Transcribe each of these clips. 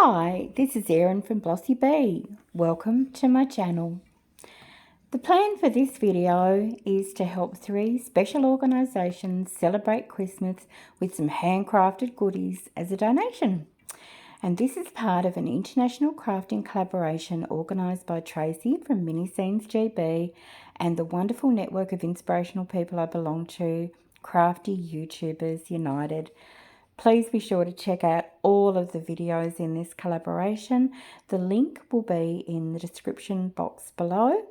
Hi, this is Erin from BlossyB. Welcome to my channel. The plan for this video is to help 3 special organisations celebrate Christmas with some handcrafted goodies as a donation. And this is part of an international crafting collaboration organised by Tracy from Mini Scenes GB and the wonderful network of inspirational people I belong to, Crafty YouTubers United. Please be sure to check out all of the videos in this collaboration. The link will be in the description box below,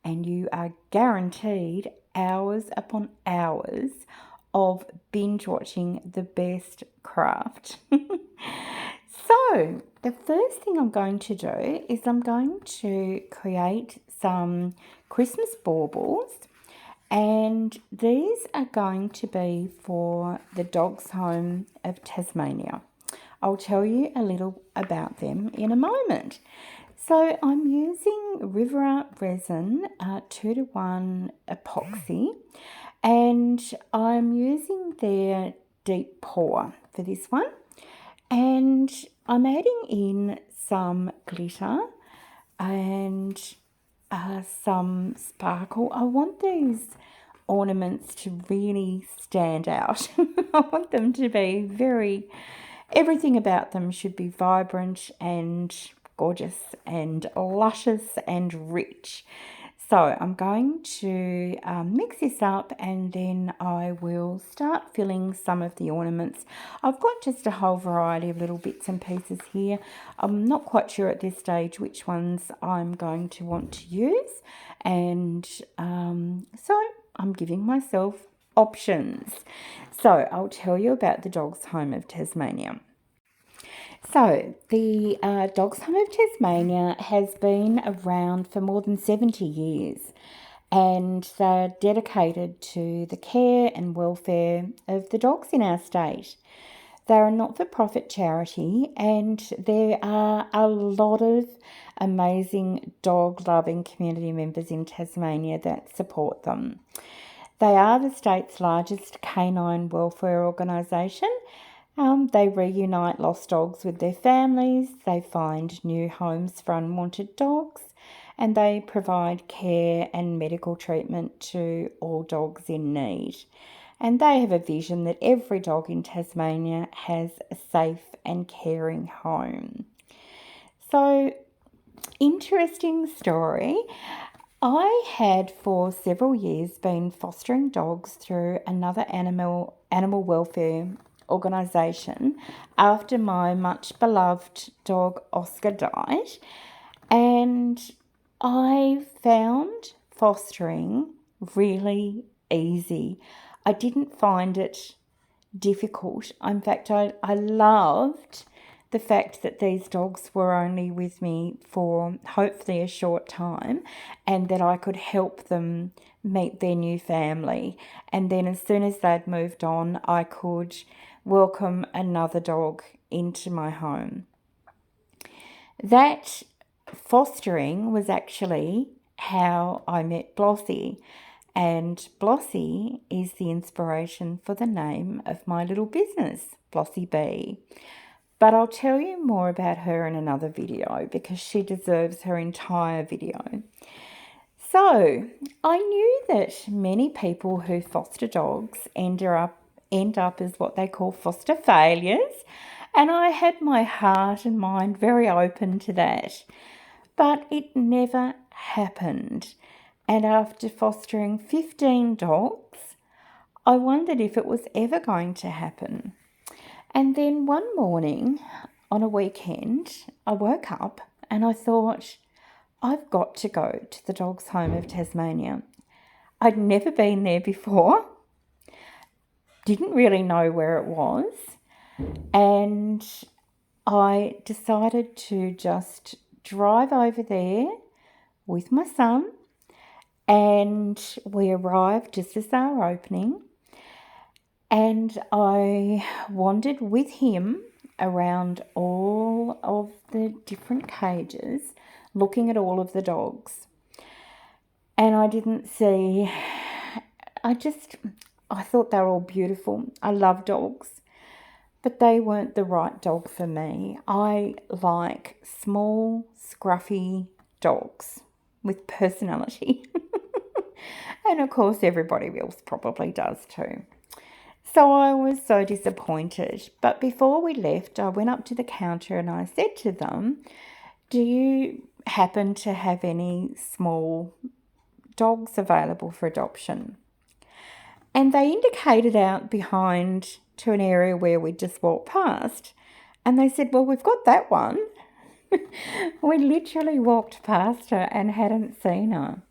and you are guaranteed hours upon hours of binge watching the best craft. So the first thing I'm going to do is I'm going to create some Christmas baubles. And these are going to be for the Dogs Home of Tasmania. I'll tell you a little about them in a moment. So I'm using River Art resin 2:1 epoxy, and I'm using their deep pour for this one. And I'm adding in some glitter and some sparkle. I want these ornaments to really stand out. I want them to be everything about them should be vibrant and gorgeous and luscious and rich. So I'm going to mix this up, and then I will start filling some of the ornaments. I've got just a whole variety of little bits and pieces here. I'm not quite sure at this stage which ones I'm going to want to use, and so I'm giving myself options. So I'll tell you about the Dogs Home of Tasmania. So, the Dogs Home of Tasmania has been around for more than 70 years, and they're dedicated to the care and welfare of the dogs in our state. They're a not-for-profit charity, and there are a lot of amazing dog-loving community members in Tasmania that support them. They are the state's largest canine welfare organisation. They reunite lost dogs with their families, they find new homes for unwanted dogs, and they provide care and medical treatment to all dogs in need. And they have a vision that every dog in Tasmania has a safe and caring home. So, interesting story. I had for several years been fostering dogs through another animal welfare organisation after my much beloved dog Oscar died, and I found fostering really easy. I didn't find it difficult. In fact, I loved the fact that these dogs were only with me for hopefully a short time, and that I could help them meet their new family. And then as soon as they'd moved on, I could welcome another dog into my home. That fostering was actually how I met Blossy, and Blossy is the inspiration for the name of my little business, BlossyB. But I'll tell you more about her in another video because she deserves her entire video. So, I knew that many people who foster dogs end up as what they call foster failures, and I had my heart and mind very open to that. But it never happened. And after fostering 15 dogs, I wondered if it was ever going to happen. And then one morning on a weekend, I woke up and I thought, I've got to go to the Dogs Home of Tasmania. I'd never been there before, didn't really know where it was, and I decided to just drive over there with my son, and we arrived just as they were opening, and I wandered with him around all of the different cages, looking at all of the dogs. And I didn't see, I thought they were all beautiful. I love dogs. but they weren't the right dog for me. I like small, scruffy dogs with personality. And of course, everybody else probably does too. So I was so disappointed. But before we left, I went up to the counter and I said to them, do you happen to have any small dogs available for adoption? And they indicated out behind to an area where we just walked past. And they said, well, we've got that one. We literally walked past her and hadn't seen her.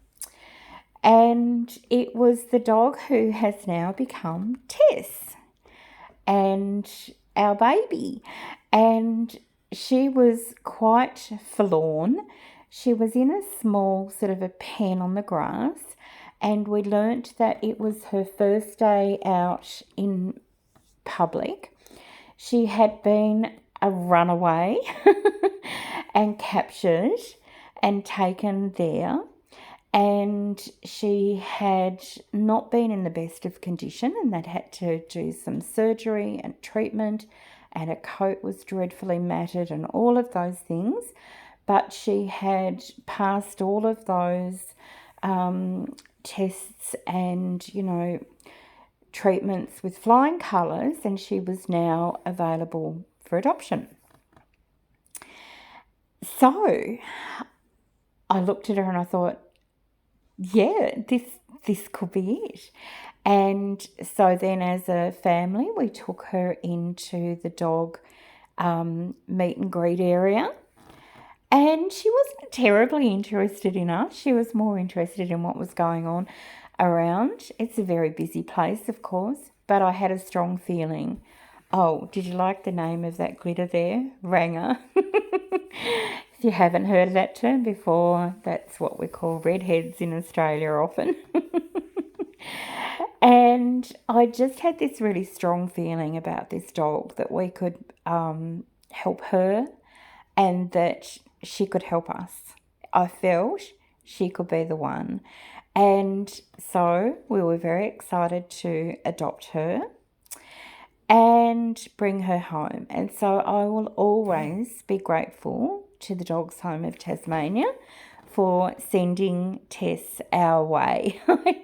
And it was the dog who has now become Tess and our baby. And she was quite forlorn. She was in a small sort of a pen on the grass, and we learnt that it was her first day out in public. She had been a runaway and captured and taken there, and she had not been in the best of condition, and they'd had to do some surgery and treatment, and her coat was dreadfully matted and all of those things. But she had passed all of those tests and, treatments with flying colours, and she was now available for adoption. So I looked at her and I thought, yeah, this could be it. And so then as a family, we took her into the dog meet and greet area. And she wasn't terribly interested in us. She was more interested in what was going on around. It's a very busy place, of course, but I had a strong feeling. Oh, did you like the name of that glitter there? Ranger. If you haven't heard of that term before, that's what we call redheads in Australia often. And I just had this really strong feeling about this dog that we could help her and that she could help us. I felt she could be the one. And so we were very excited to adopt her and bring her home. And so I will always be grateful to the Dogs Home of Tasmania for sending Tess our way. I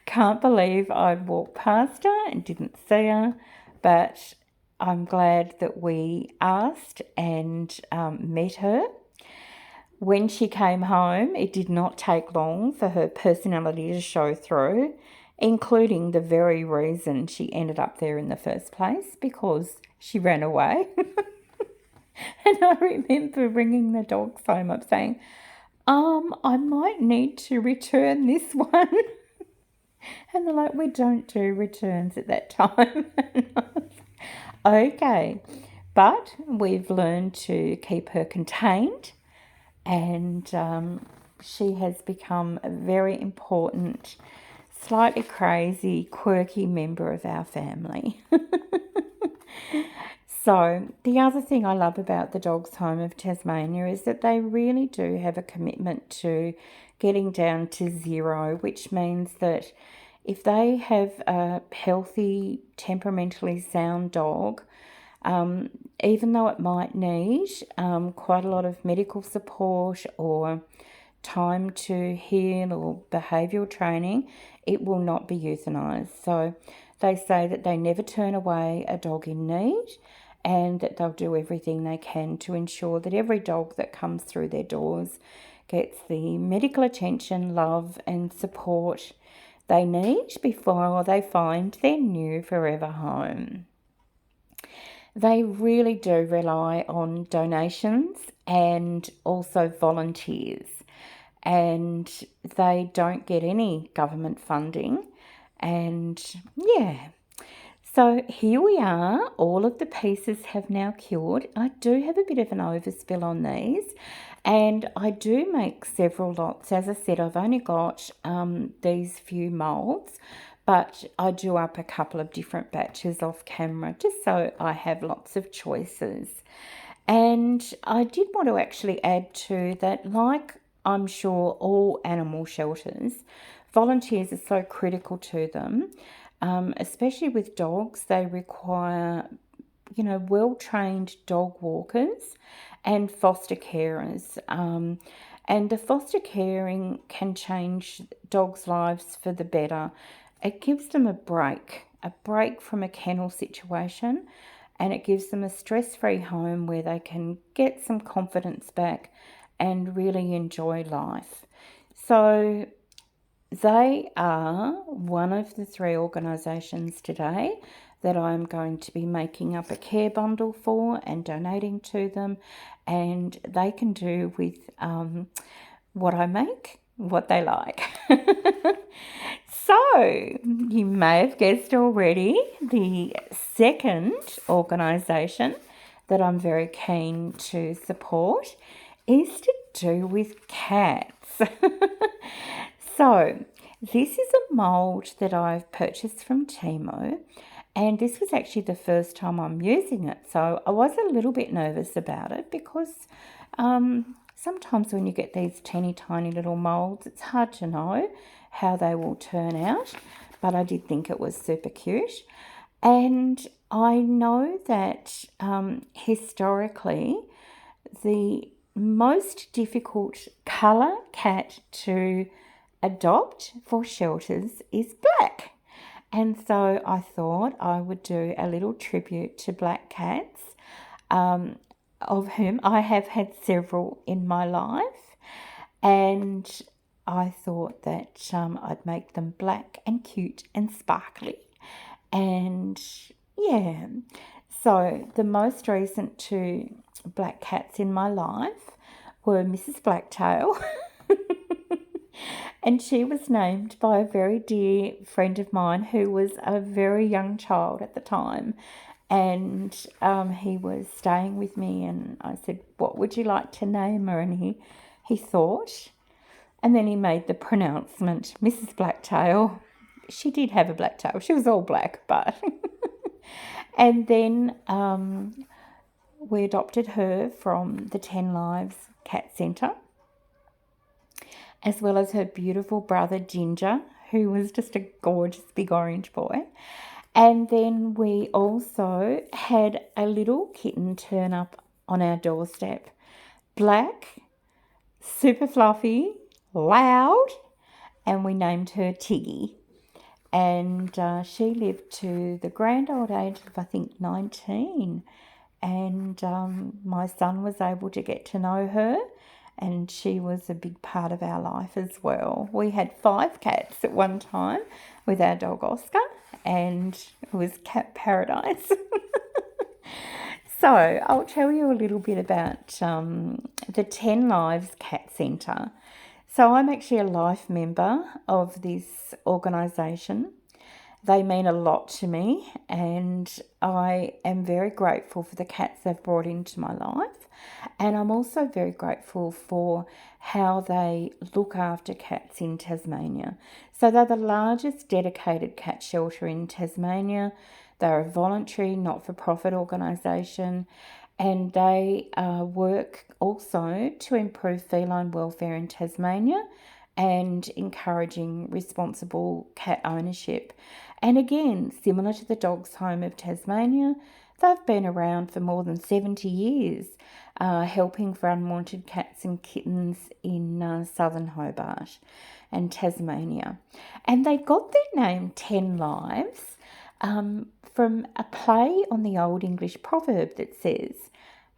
can't believe I'd walked past her and didn't see her, but I'm glad that we asked and met her. When she came home, it did not take long for her personality to show through, including the very reason she ended up there in the first place, because she ran away. And I remember ringing the dogs home up saying, I might need to return this one. And they're like, we don't do returns at that time. Okay, but we've learned to keep her contained, and she has become a very important, slightly crazy, quirky member of our family. So the other thing I love about the Dogs Home of Tasmania is that they really do have a commitment to getting down to zero, which means that if they have a healthy, temperamentally sound dog, even though it might need quite a lot of medical support or time to heal or behavioural training, it will not be euthanised. So they say that they never turn away a dog in need, and that they'll do everything they can to ensure that every dog that comes through their doors gets the medical attention, love and support they need before they find their new forever home. They really do rely on donations and also volunteers, and they don't get any government funding. And yeah, so here we are. All of the pieces have now cured. I do have a bit of an overspill on these, and I do make several lots. As I said, I've only got these few moulds, but I do up a couple of different batches off camera just so I have lots of choices. And I did want to actually add to that, like I'm sure all animal shelters, volunteers are so critical to them. Especially with dogs, they require well-trained dog walkers and foster carers. And the foster caring can change dogs' lives for the better. It gives them a break from a kennel situation, and it gives them a stress-free home where they can get some confidence back and really enjoy life. So they are one of the 3 organisations today that I'm going to be making up a care bundle for and donating to them, and they can do with what I make what they like. So, you may have guessed already, the second organisation that I'm very keen to support is to do with cats. So, this is a mould that I've purchased from Temu, and this was actually the first time I'm using it. So, I was a little bit nervous about it because sometimes when you get these teeny tiny little moulds, it's hard to know how they will turn out, but I did think it was super cute. And I know that historically the most difficult colour cat to adopt for shelters is black. And so I thought I would do a little tribute to black cats, of whom I have had several in my life. And I thought that I'd make them black and cute and sparkly. And yeah, so the most recent 2 black cats in my life were Mrs. Blacktail. And she was named by a very dear friend of mine who was a very young child at the time. And he was staying with me, and I said, "What would you like to name her?" And he thought, and then he made the pronouncement, Mrs. Blacktail. She did have a black tail. She was all black, but... And then we adopted her from the 10 Lives Cat Centre, as well as her beautiful brother Ginger, who was just a gorgeous big orange boy. And then we also had a little kitten turn up on our doorstep. Black, super fluffy, loud, and we named her Tiggy. And she lived to the grand old age of, I think, 19. And my son was able to get to know her, and she was a big part of our life as well. We had 5 cats at one time with our dog Oscar, and it was cat paradise. So I'll tell you a little bit about the 10 Lives Cat Centre. So I'm actually a life member of this organisation. They mean a lot to me, and I am very grateful for the cats they've brought into my life. And I'm also very grateful for how they look after cats in Tasmania. So they're the largest dedicated cat shelter in Tasmania. They're a voluntary, not-for-profit organisation, and they work also to improve feline welfare in Tasmania and encouraging responsible cat ownership. And again, similar to the Dogs Home of Tasmania, they've been around for more than 70 years, helping for unwanted cats and kittens in southern Hobart and Tasmania. And they got their name 10 Lives from a play on the Old English proverb that says,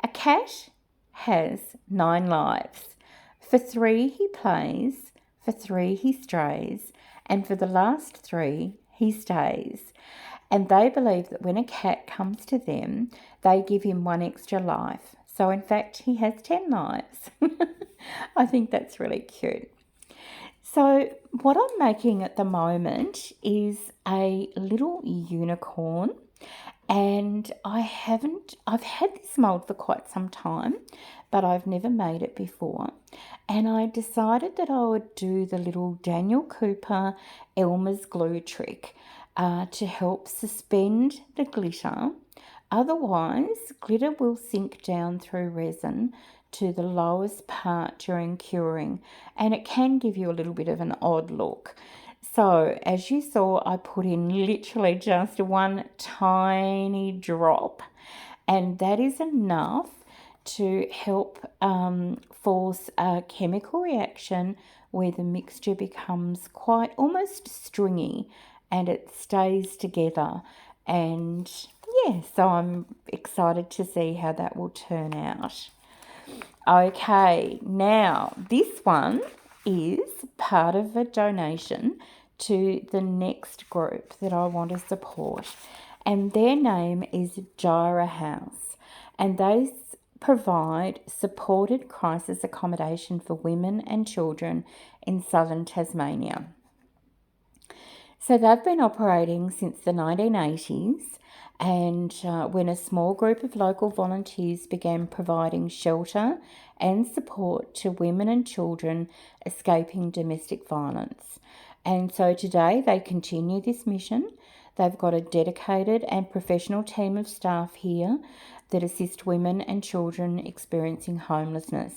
"A cat has 9 lives. For 3 he plays, for 3 he strays, and for the last 3 he stays." And they believe that when a cat comes to them, they give him 1 extra life. So in fact, he has 10 lives. I think that's really cute. So what I'm making at the moment is a little unicorn, and I've had this mould for quite some time, but I've never made it before. And I decided that I would do the little Daniel Cooper Elmer's glue trick to help suspend the glitter. Otherwise, glitter will sink down through resin to the lowest part during curing, and it can give you a little bit of an odd look. So as you saw, I put in literally just one tiny drop, and that is enough to help force a chemical reaction where the mixture becomes quite almost stringy and it stays together. And yeah, so I'm excited to see how that will turn out. Okay, now this one is part of a donation to the next group that I want to support, and their name is Gyra House, and they provide supported crisis accommodation for women and children in southern Tasmania. So they've been operating since the 1980s, and when a small group of local volunteers began providing shelter and support to women and children escaping domestic violence. And so today they continue this mission. They've got a dedicated and professional team of staff here that assist women and children experiencing homelessness.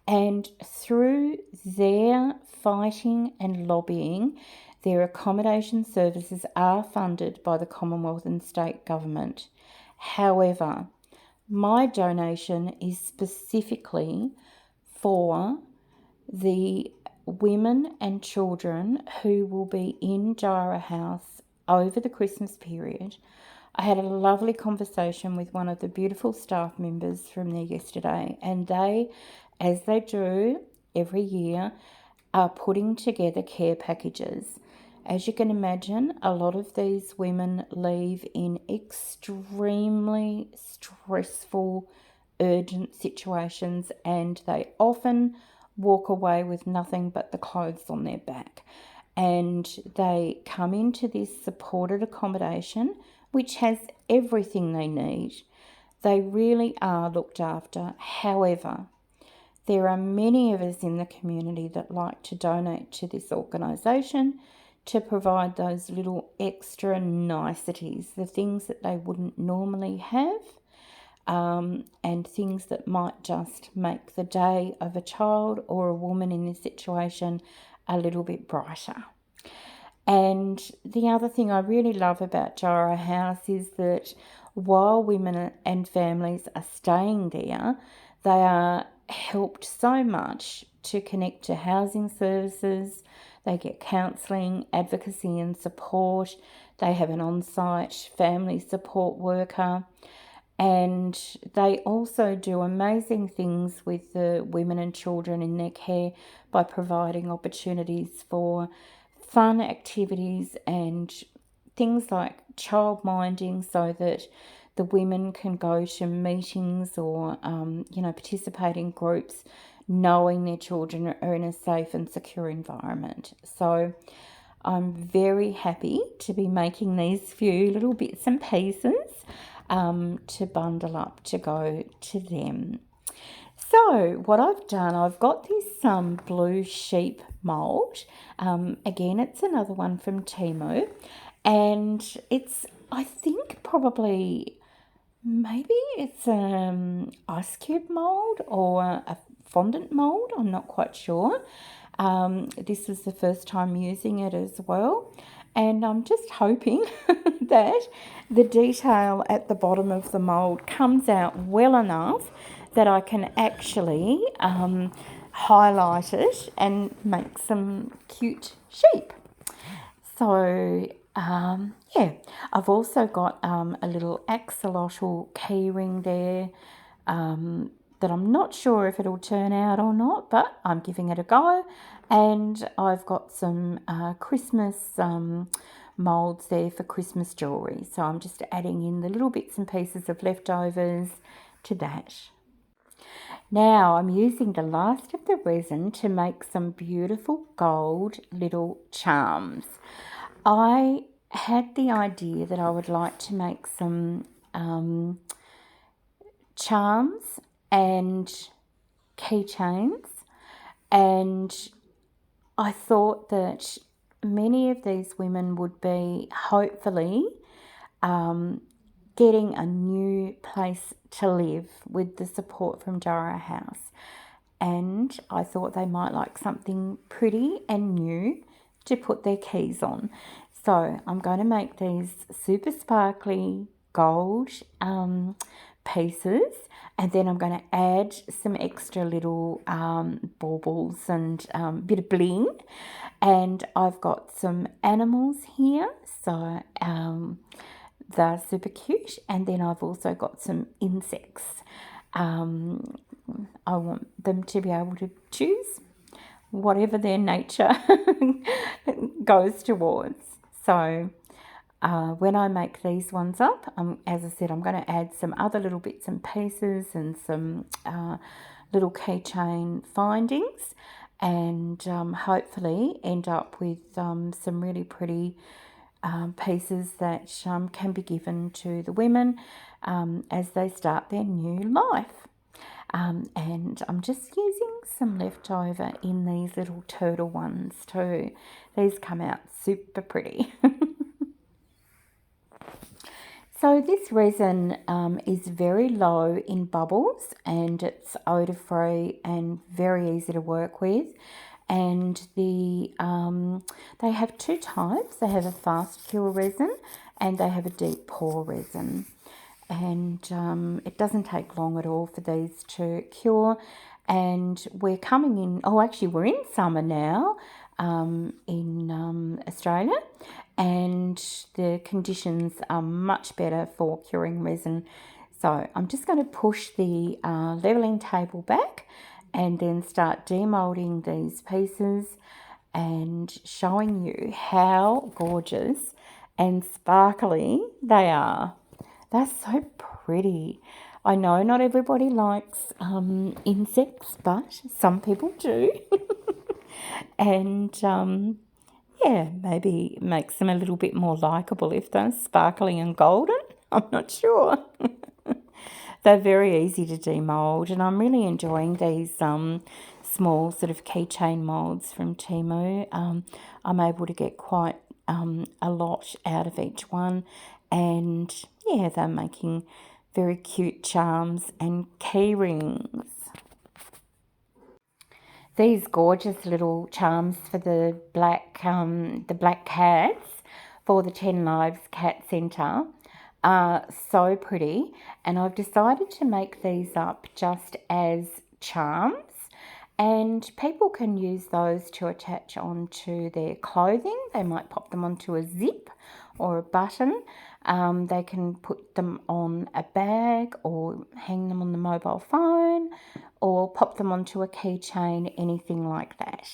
And through their fighting and lobbying, their accommodation services are funded by the Commonwealth and state government. However, my donation is specifically for the women and children who will be in Gyra House over the Christmas period. I had a lovely conversation with one of the beautiful staff members from there yesterday, and they, as they do every year, are putting together care packages. As you can imagine, a lot of these women leave in extremely stressful, urgent situations, and they often walk away with nothing but the clothes on their back. And they come into this supported accommodation, which has everything they need. They really are looked after. However, there are many of us in the community that like to donate to this organisation to provide those little extra niceties, the things that they wouldn't normally have, and things that might just make the day of a child or a woman in this situation a little bit brighter. And the other thing I really love about Gyra House is that while women and families are staying there, they are helped so much to connect to housing services. They get counselling, advocacy and support. They have an on-site family support worker. And they also do amazing things with the women and children in their care by providing opportunities for fun activities and things like child minding, so that the women can go to meetings or participate in groups knowing their children are in a safe and secure environment. So I'm very happy to be making these few little bits and pieces to bundle up to go to them. So what I've done, I've got this blue sheep mould. Again, it's another one from Temu, and it's, I think probably, maybe it's ice cube mould or a fondant mould. I'm not quite sure. This is the first time using it as well, and I'm just hoping that the detail at the bottom of the mould comes out well enough that I can actually highlight it and make some cute sheep. So yeah, I've also got a little axolotl key ring there that I'm not sure if it'll turn out or not, but I'm giving it a go. And I've got some Christmas moulds there for Christmas jewellery. So I'm just adding in the little bits and pieces of leftovers to that. Now I'm using the last of the resin to make some beautiful gold little charms. I had the idea that I would like to make some charms and keychains, and I thought that many of these women would be hopefully getting a new place to live with the support from Gyra House. And I thought they might like something pretty and new to put their keys on. So I'm going to make these super sparkly gold pieces, and then I'm going to add some extra little baubles and bit of bling. And I've got some animals here, so they're super cute. And then I've also got some insects. I want them to be able to choose whatever their nature goes towards. So when I make these ones up, as I said, I'm going to add some other little bits and pieces and some little keychain findings, and hopefully end up with some really pretty pieces that can be given to the women as they start their new life. And I'm just using some leftover in these little turtle ones too. These come out super pretty. So this resin is very low in bubbles, and it's odor free and very easy to work with. And they have two types. They have a fast cure resin and they have a deep pour resin. And it doesn't take long at all for these to cure. And we're coming in, actually we're in summer now in Australia, and the conditions are much better for curing resin. So I'm just going to push the leveling table back and then start demolding these pieces and showing you how gorgeous and sparkly they are. They're so pretty. I know not everybody likes insects, but some people do. And yeah, maybe it makes them a little bit more likeable if they're sparkly and golden. I'm not sure. They're very easy to demold, and I'm really enjoying these small sort of keychain molds from Temu. I'm able to get quite a lot out of each one, and yeah, they're making very cute charms and key rings. These gorgeous little charms for the black cats for the 10 Lives Cat Centre are so pretty, and I've decided to make these up just as charms, and people can use those to attach onto their clothing. They might pop them onto a zip or a button. They can put them on a bag or hang them on the mobile phone or pop them onto a keychain, anything like that.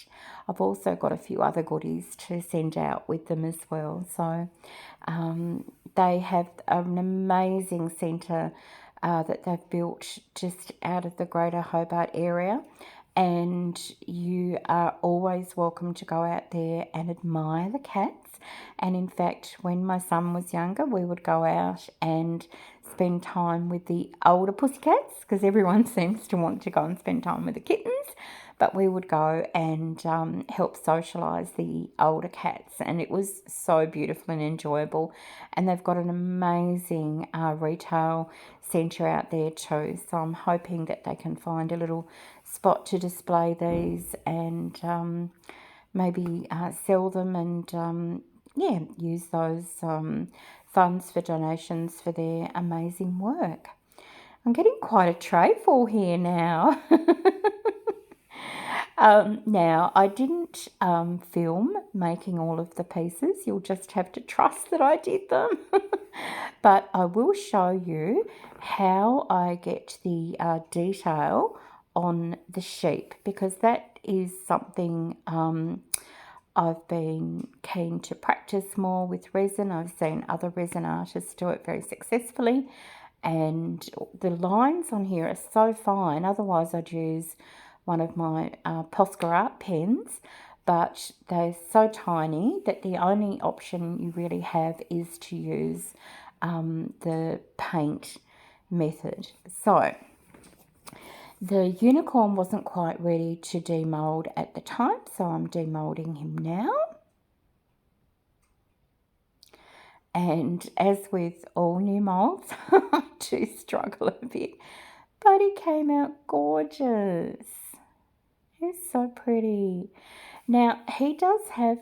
I've also got a few other goodies to send out with them as well. So they have an amazing centre that they've built just out of the Greater Hobart area, and you are always welcome to go out there and admire the cats. And in fact, when my son was younger, we would go out and spend time with the older pussycats, because everyone seems to want to go and spend time with the kittens, but we would go and help socialise the older cats, and it was so beautiful and enjoyable. And they've got an amazing retail centre out there too, so I'm hoping that they can find a little spot to display these and maybe sell them and yeah, use those funds for donations for their amazing work. I'm getting quite a tray full here now. Now, I didn't film making all of the pieces. You'll just have to trust that I did them. But I will show you how I get the detail on the sheep, because that is something I've been keen to practice more with resin. I've seen other resin artists do it very successfully, and the lines on here are so fine. Otherwise I'd use one of my Posca art pens, but they're so tiny that the only option you really have is to use the paint method. So the unicorn wasn't quite ready to demold at the time, so I'm demolding him now. And as with all new molds, I do struggle a bit, but he came out gorgeous. He's so pretty. Now, he does have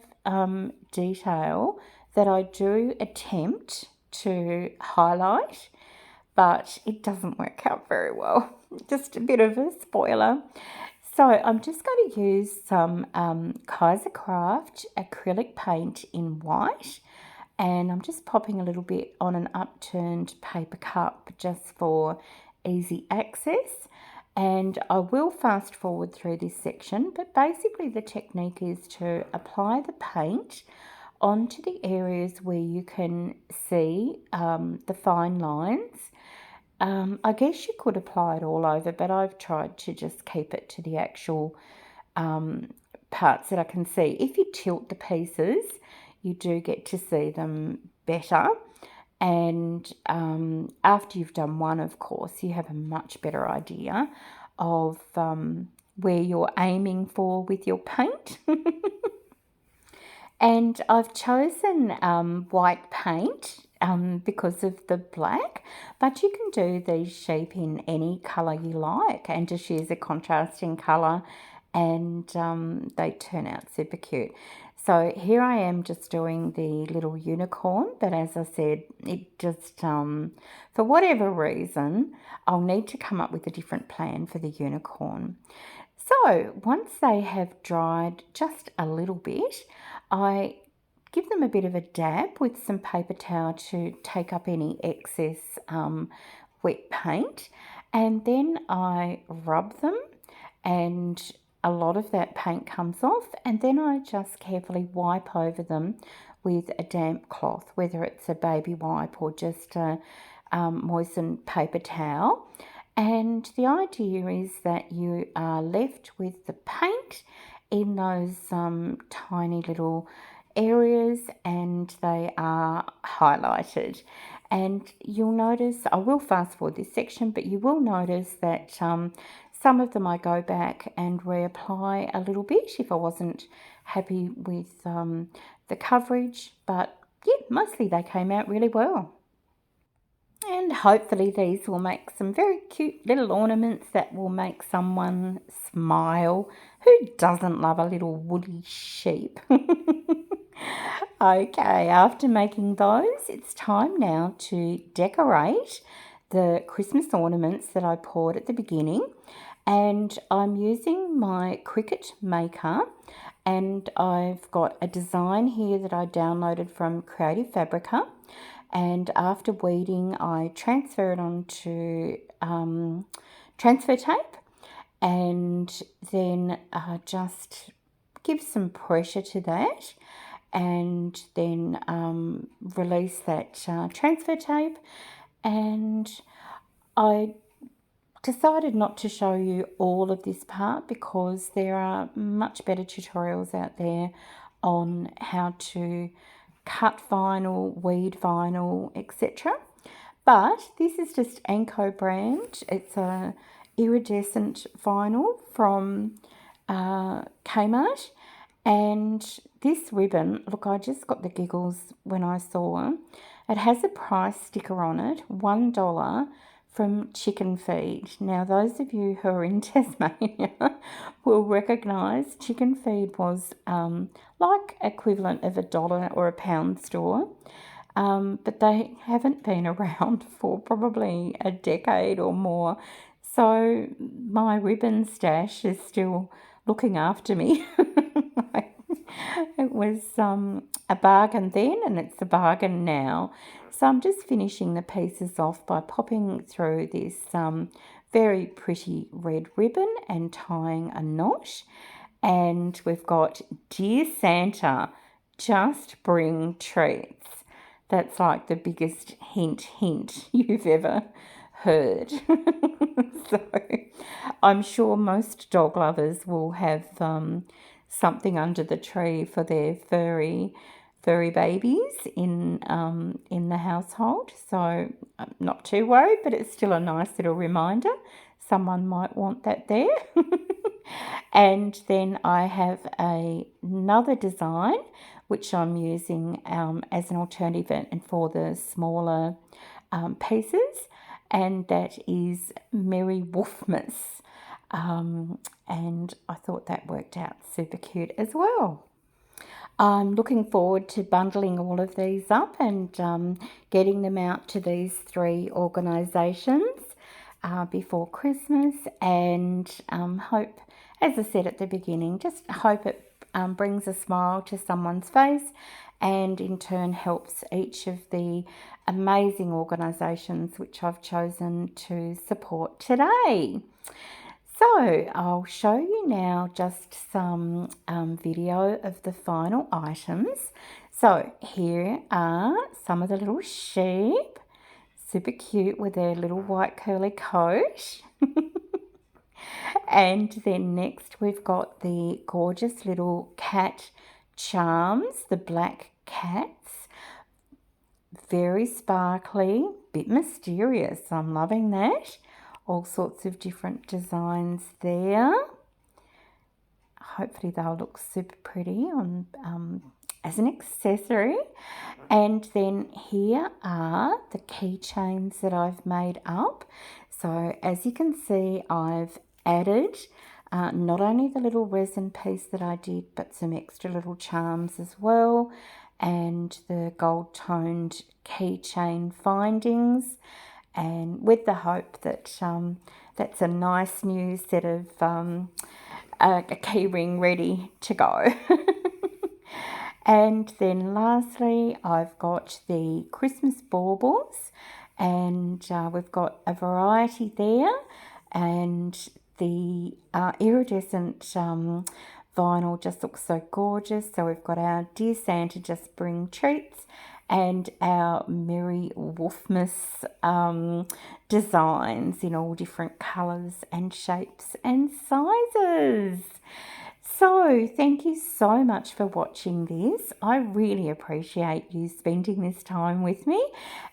detail that I do attempt to highlight, but it doesn't work out very well. Just a bit of a spoiler. So I'm just going to use some Kaiser Craft acrylic paint in white, and I'm just popping a little bit on an upturned paper cup just for easy access. And I will fast forward through this section, but basically the technique is to apply the paint onto the areas where you can see the fine lines. I guess you could apply it all over, but I've tried to just keep it to the actual parts that I can see. If you tilt the pieces, you do get to see them better. And after you've done one, of course, you have a much better idea of where you're aiming for with your paint. And I've chosen white paint because of the black, but you can do these sheep in any colour you like and just use a contrasting colour, and they turn out super cute. So here I am just doing the little unicorn, but as I said, it just, for whatever reason, I'll need to come up with a different plan for the unicorn. So once they have dried just a little bit, I give them a bit of a dab with some paper towel to take up any excess wet paint, and then I rub them, and a lot of that paint comes off, and then I just carefully wipe over them with a damp cloth, whether it's a baby wipe or just a moistened paper towel. And the idea is that you are left with the paint in those tiny little areas, and they are highlighted. And you'll notice, I will fast forward this section, but you will notice that some of them I go back and reapply a little bit if I wasn't happy with the coverage. But yeah, mostly they came out really well. And hopefully these will make some very cute little ornaments that will make someone smile. Who doesn't love a little woody sheep? Okay, after making those, it's time now to decorate the Christmas ornaments that I poured at the beginning. And I'm using my Cricut maker, and I've got a design here that I downloaded from Creative Fabrica. And after weeding, I transfer it onto transfer tape, and then just give some pressure to that, and then release that transfer tape. And I decided not to show you all of this part because there are much better tutorials out there on how to cut vinyl, weed vinyl, etc. But this is just Anko brand. It's a iridescent vinyl from Kmart. And this ribbon, look, I just got the giggles when I saw it. It has a price sticker on it, $1 from Chicken Feed. Now, those of you who are in Tasmania will recognise Chicken Feed was like equivalent of $1 or a pound store, but they haven't been around for probably a decade or more. So my ribbon stash is still looking after me. It was a bargain then, and it's a bargain now. So I'm just finishing the pieces off by popping through this very pretty red ribbon and tying a knot. And we've got Dear Santa, just bring treats. That's like the biggest hint you've ever heard. So I'm sure most dog lovers will have something under the tree for their furry babies in the household. So I'm not too worried, but it's still a nice little reminder. Someone might want that there. And then I have another design which I'm using as an alternative and for the smaller pieces, and that is Merry Wolfmas. and I thought that worked out super cute as well. I'm looking forward to bundling all of these up and getting them out to these 3 organisations before Christmas, and hope, as I said at the beginning, just hope it brings a smile to someone's face and in turn helps each of the amazing organisations which I've chosen to support today. So I'll show you now just some video of the final items. So here are some of the little sheep, super cute with their little white curly coat. And then next we've got the gorgeous little cat charms, the black cats. Very sparkly, bit mysterious. I'm loving that. All sorts of different designs there. Hopefully they'll look super pretty on as an accessory. And then here are the keychains that I've made up. So as you can see, I've added not only the little resin piece that I did, but some extra little charms as well, and the gold toned keychain findings, and with the hope that that's a nice new set of a key ring ready to go. And then lastly, I've got the Christmas baubles, and we've got a variety there, and the iridescent vinyl just looks so gorgeous. So we've got our Dear Santa Just Bring Treats and our Merry Wolfmas designs in all different colours and shapes and sizes. So thank you so much for watching this. I really appreciate you spending this time with me,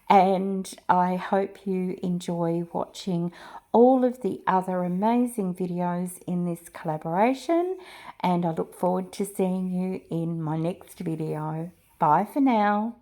and I hope you enjoy watching all of the other amazing videos in this collaboration, and I look forward to seeing you in my next video. Bye for now.